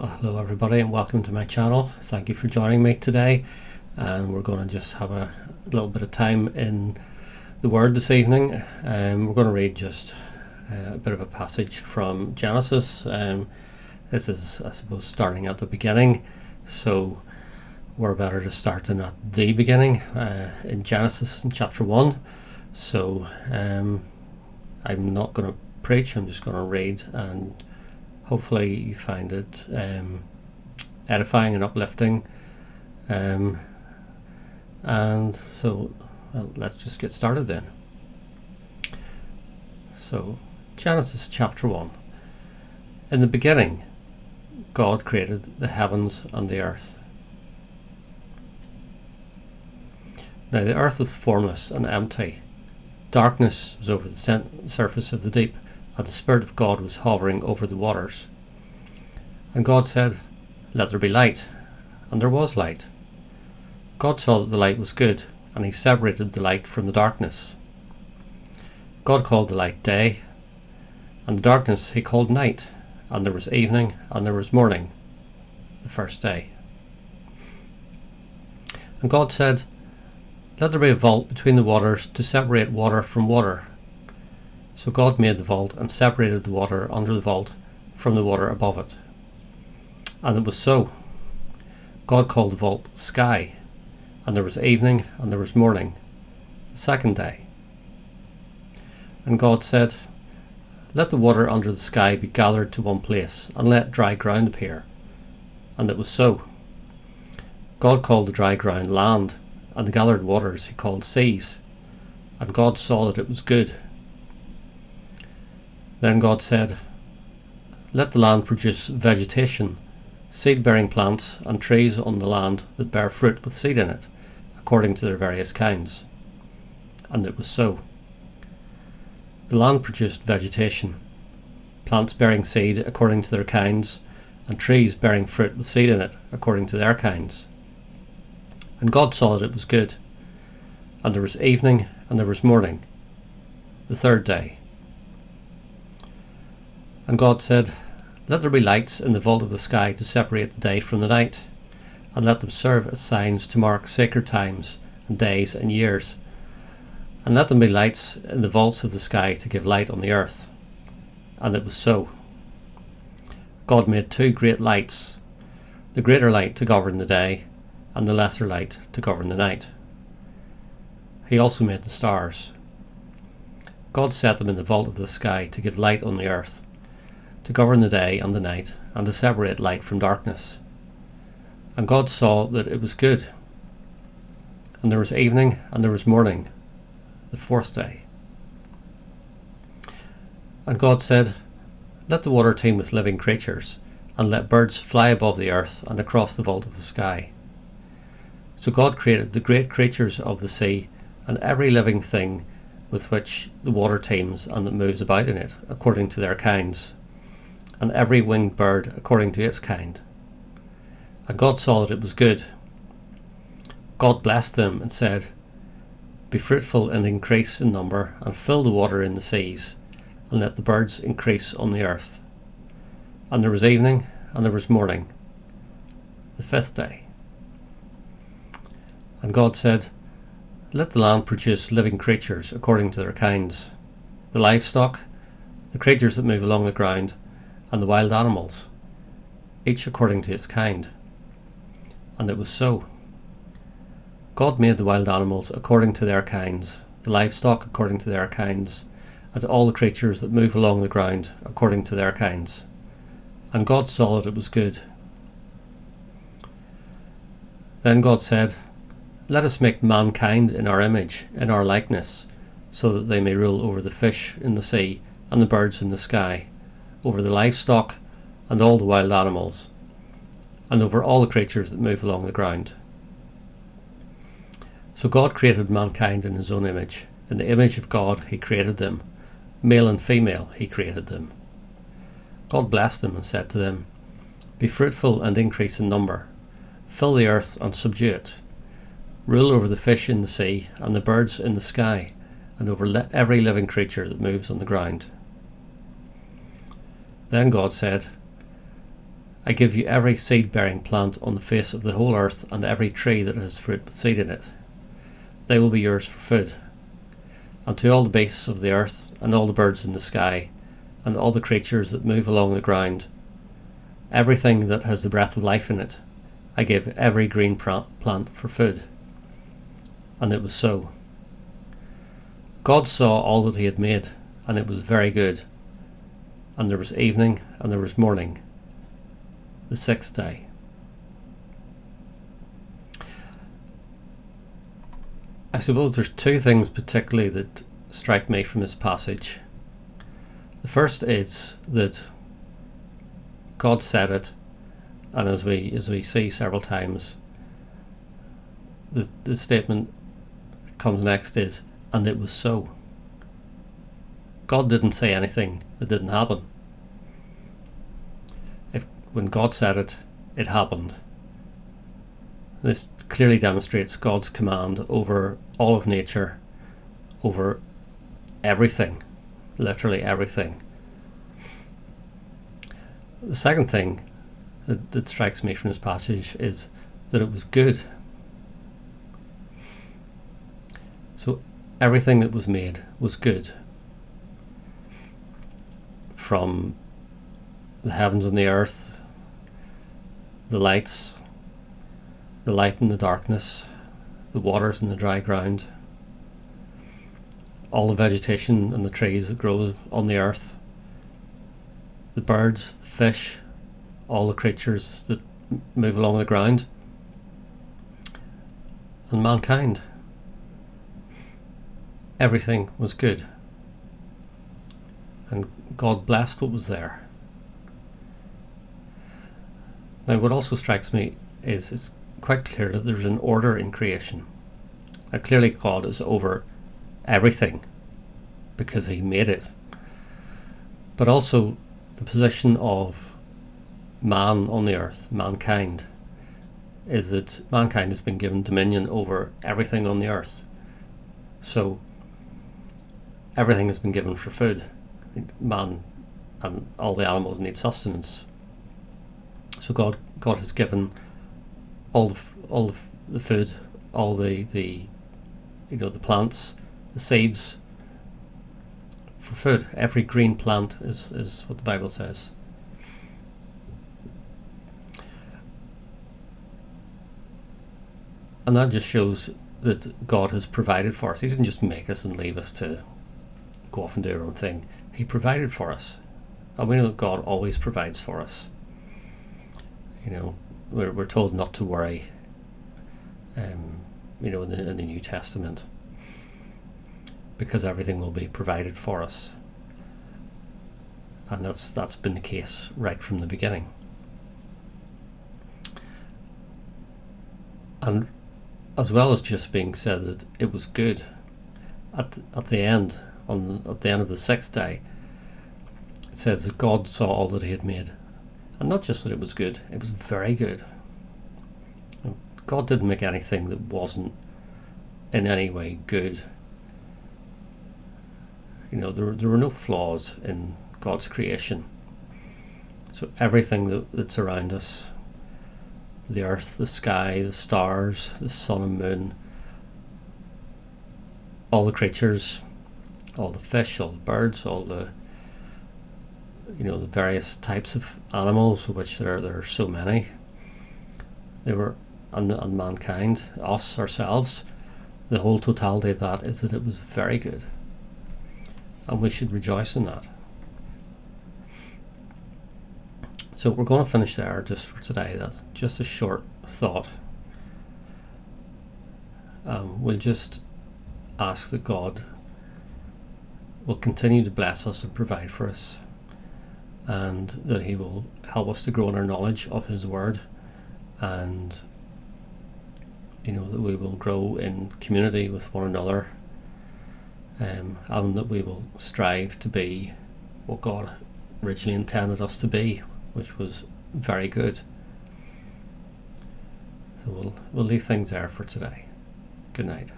Hello everybody and welcome to my channel. Thank you for joining me today, and we're going to just have a little bit of time in the Word this evening. We're going to read just a bit of a passage from Genesis. This is, I suppose, starting at the beginning, so we're better to start in at the beginning in Genesis in chapter 1. So I'm not going to preach, I'm just going to read, and hopefully you find it edifying and uplifting. And so let's just get started then. So Genesis chapter 1. In the beginning, God created the heavens and the earth. Now the earth was formless and empty. Darkness was over the surface of the deep, and the Spirit of God was hovering over the waters. And God said, "Let there be light," and there was light. God saw that the light was good, and he separated the light from the darkness. God called the light day, and the darkness he called night, and there was evening, and there was morning, the first day. And God said, "Let there be a vault between the waters to separate water from water." So God made the vault and separated the water under the vault from the water above it. And it was so. God called the vault sky, and there was evening and there was morning, the second day. And God said, "Let the water under the sky be gathered to one place, and let dry ground appear." And it was so. God called the dry ground land, and the gathered waters he called seas. And God saw that it was good. Then God said, "Let the land produce vegetation, seed-bearing plants, and trees on the land that bear fruit with seed in it, according to their various kinds." And it was so. The land produced vegetation, plants bearing seed according to their kinds, and trees bearing fruit with seed in it, according to their kinds. And God saw that it was good. And there was evening, and there was morning, the third day. And God said, "Let there be lights in the vault of the sky to separate the day from the night, and let them serve as signs to mark sacred times and days and years. And let them be lights in the vaults of the sky to give light on the earth." And it was so. God made two great lights, the greater light to govern the day, and the lesser light to govern the night. He also made the stars. God set them in the vault of the sky to give light on the earth, to govern the day and the night, and to separate light from darkness. And God saw that it was good. And there was evening, and there was morning, the fourth day. And God said, "Let the water teem with living creatures, and let birds fly above the earth and across the vault of the sky." So God created the great creatures of the sea, and every living thing with which the water teems and that moves about in it, according to their kinds, and every winged bird according to its kind. And God saw that it was good. God blessed them and said, "Be fruitful and increase in number, and fill the water in the seas, and let the birds increase on the earth." And there was evening, and there was morning, the fifth day. And God said, "Let the land produce living creatures according to their kinds, the livestock, the creatures that move along the ground, and the wild animals, each according to its kind." And it was so. God made the wild animals according to their kinds, the livestock according to their kinds, and all the creatures that move along the ground according to their kinds. And God saw that it was good. Then God said, "Let us make mankind in our image, in our likeness, so that they may rule over the fish in the sea, and the birds in the sky, over the livestock, and all the wild animals, and over all the creatures that move along the ground." So God created mankind in his own image. In the image of God he created them. Male and female he created them. God blessed them and said to them, "Be fruitful and increase in number. Fill the earth and subdue it. Rule over the fish in the sea, and the birds in the sky, and over every living creature that moves on the ground." Then God said, I give you every seed-bearing plant on the face of the whole earth, and every tree that has fruit with seed in it. They will be yours for food. And to all the beasts of the earth, and all the birds in the sky, and all the creatures that move along the ground, everything that has the breath of life in it, I give every green plant for food. And it was so. God saw all that he had made, and it was very good. And there was evening, and there was morning, the sixth day. I suppose there's two things particularly that strike me from this passage. The first is that God said it, and as we see several times, the statement that comes next is, and it was so. God didn't say anything that didn't happen. When God said it, it happened. This clearly demonstrates God's command over all of nature, over everything, literally everything. The second thing that strikes me from this passage is that it was good. So everything that was made was good. From the heavens and the earth, the lights, the light and the darkness, the waters and the dry ground, all the vegetation and the trees that grow on the earth, the birds, the fish, all the creatures that move along the ground, and mankind. Everything was good. And God blessed what was there. Now, what also strikes me is it's quite clear that there's an order in creation. Now, clearly God is over everything because he made it. But also the position of man on the earth, mankind, is that mankind has been given dominion over everything on the earth. So everything has been given for food. Man and all the animals need sustenance. So God has given all the food, all the plants, the seeds for food. Every green plant is what the Bible says. And that just shows that God has provided for us. He didn't just make us and leave us to go off and do our own thing. He provided for us. And we know that God always provides for us. We're told not to worry, in the New Testament, because everything will be provided for us. And that's been the case right from the beginning. And as well as just being said that it was good, at the end of the sixth day, it says that God saw all that he had made. And not just that it was good, it was very good. God didn't make anything that wasn't in any way good. There were no flaws in God's creation. So everything that's around us, the earth, the sky, the stars, the sun and moon, all the creatures, all the fish, all the birds, all the the various types of animals, of which there are so many. They were, and mankind, us, ourselves, the whole totality of that is that it was very good. And we should rejoice in that. So we're going to finish there just for today. That's just a short thought. We'll just ask that God will continue to bless us and provide for us, and that he will help us to grow in our knowledge of his word, and that we will grow in community with one another, and that we will strive to be what God originally intended us to be, which was very good. So we'll leave things there for today. Good night.